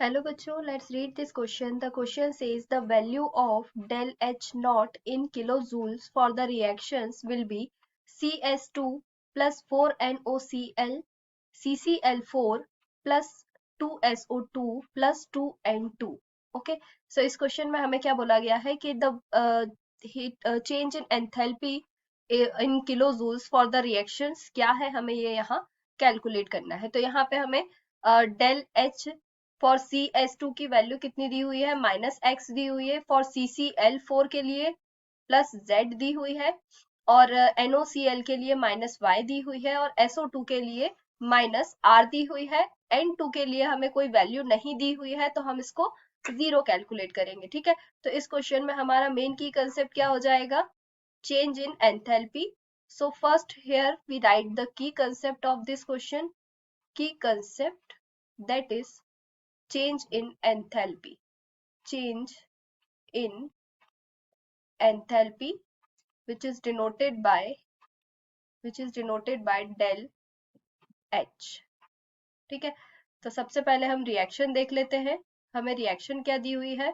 Hello बच्चों, let's read this question. The question says the value of del H naught in kilojoules for the reactions will be CS2 plus 4NOCl, CCl4 plus 2SO2 plus 2N2. Okay, so इस question में हमें क्या बोला गया है कि the heat change in enthalpy in kilojoules for the reactions क्या है, हमें ये यहाँ कैलकुलेट करना है. तो यहाँ पे हमें डेल एच फॉर CS2 की वैल्यू कितनी दी हुई है, -x दी हुई है. फॉर CCl4 के लिए +z दी हुई है और NOCl के लिए -y दी हुई है और SO2 के लिए -r दी हुई है. N2 के लिए हमें कोई वैल्यू नहीं दी हुई है तो हम इसको 0 कैलकुलेट करेंगे. ठीक है, तो इस क्वेश्चन में हमारा मेन की कंसेप्ट क्या हो जाएगा, change in enthalpy. So first here we write the key concept of this question. Key concept, that is change in enthalpy. Change in enthalpy, which is denoted by del H. ठीक है, तो सबसे पहले हम reaction देख लेते हैं. हमें रिएक्शन क्या दी हुई है,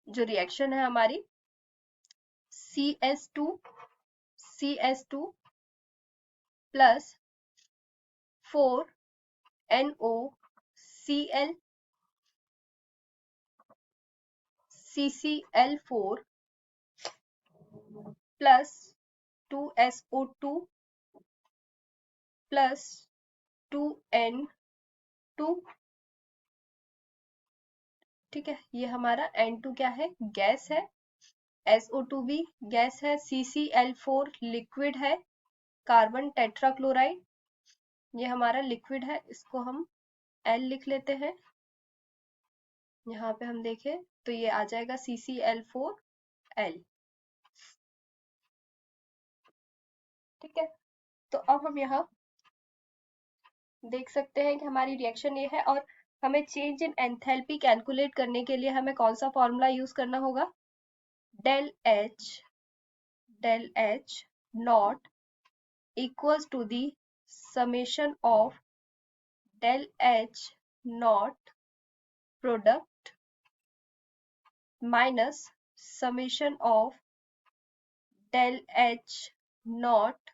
जो रिएक्शन है हमारी CS2 plus 4NOCl CCl4 plus 2SO2 plus 2N2. ठीक है, ये हमारा N2 क्या है, गैस है. SO2 भी गैस है. CCl4 लिक्विड है, कार्बन टेट्राक्लोराइड, ये हमारा लिक्विड है. इसको हम L लिख लेते हैं. यहाँ पे हम देखें तो ये आ जाएगा CCl4L. ठीक है, तो अब हम यहाँ देख सकते हैं कि हमारी रिएक्शन ये है और हमें चेंज इन एंथैल्पी कैलकुलेट करने के लिए हमें कौन सा फॉर्मूला यूज करना होगा, del H not equals to the summation of del H naught product minus summation of del H naught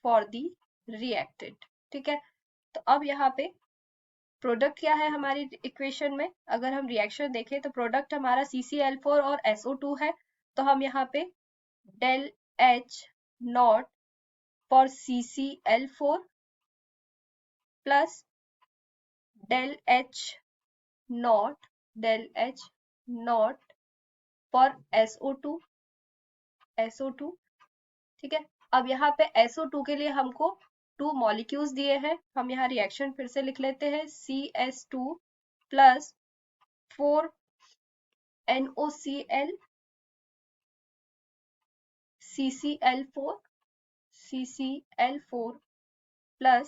for the reactant. ठीक है, तो अब यहाँ पे प्रोडक्ट क्या है हमारी इक्वेशन में, अगर हम रिएक्शन देखें तो प्रोडक्ट हमारा CCl4 और SO2 है. तो हम यहाँ पे del H naught for CCl4 plus del H naught for SO2. ठीक है, अब यहाँ पे SO2 के लिए हमको 2 मॉलिक्यूल्स दिए हैं. हम यहाँ रिएक्शन फिर से लिख लेते हैं. CS2 plus 4NOCl CCl4 plus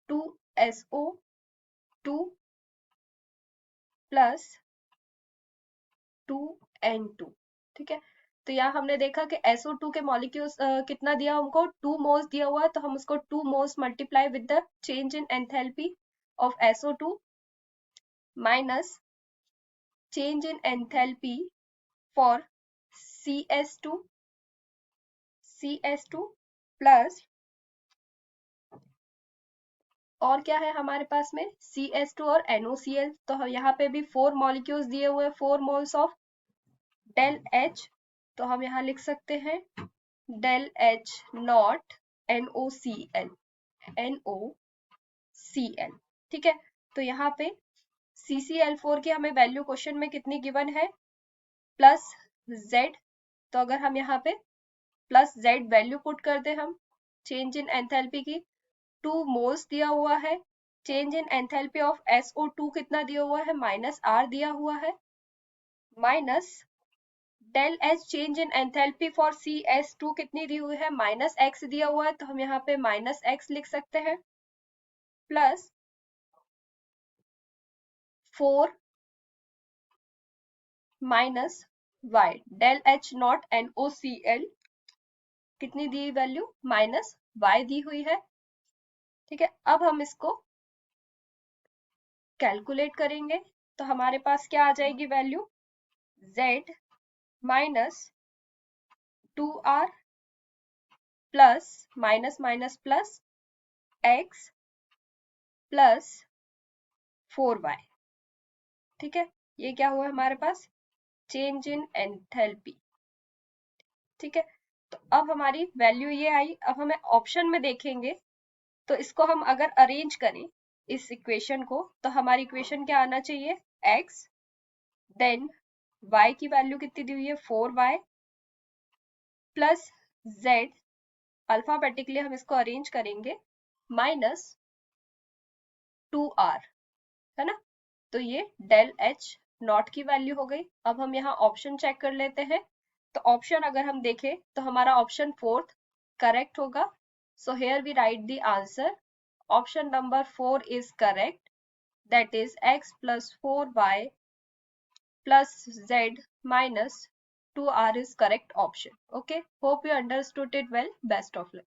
2SO2 plus 2N2. ठीक है, तो यहाँ हमने देखा कि SO2 के मॉलिक्यूल्स कितना दिया हमको, 2 मोल्स दिया हुआ है. तो हम उसको 2 moles multiply with the change in enthalpy of SO2 minus change in enthalpy for CS2 plus और क्या है हमारे पास में, CS2 और NOCl. तो हम यहाँ पे भी 4 मॉलिक्यूल्स दिए हुए हैं, 4 मोल्स ऑफ del H. तो हम यहाँ लिख सकते हैं del H नॉट NOCl. ठीक है, तो यहाँ पे CCl4 की हमें वैल्यू क्वेश्चन में कितनी गिवन है, +z. तो अगर हम यहाँ पे +z वैल्यू पुट कर दे हम चेंज इन एंथैल्पी की, 2 मोल्स दिया हुआ है. Change in enthalpy of SO2 कितना दिया हुआ है, -r दिया हुआ है, minus del H change in enthalpy for CS2 कितनी दी हुई है, -x दिया हुआ है. तो हम यहाँ पे -x लिख सकते हैं, plus 4 minus y del H not NOCl कितनी दी वैल्यू, -y दी हुई है. ठीक है, अब हम इसको कैलकुलेट करेंगे तो हमारे पास क्या आ जाएगी value, z minus 2r plus minus minus plus x plus 4y। ठीक है, ये क्या हुआ हमारे पास, चेंज इन एंथैल्पी। ठीक है, तो अब हमारी वैल्यू ये आई। अब हमें ऑप्शन में देखेंगे तो इसको हम अगर अरेंज करें इस इक्वेशन को, तो हमारी इक्वेशन क्या आना चाहिए, x, देन y की वैल्यू कितनी दी हुई है 4y प्लस z, अल्फाबेटिकली हम इसको अरेंज करेंगे, माइनस 2r, है ना। तो ये डेल एच नॉट की वैल्यू हो गई। अब हम यहाँ ऑप्शन चेक कर लेते हैं। तो ऑप्शन अगर हम देखें तो हमारा ऑप्शन फोर्थ करेक्ट होगा। So here we write the answer, option number 4 is correct, that is x plus 4y plus z minus 2r is correct option. Okay, hope you understood it well. Best of luck.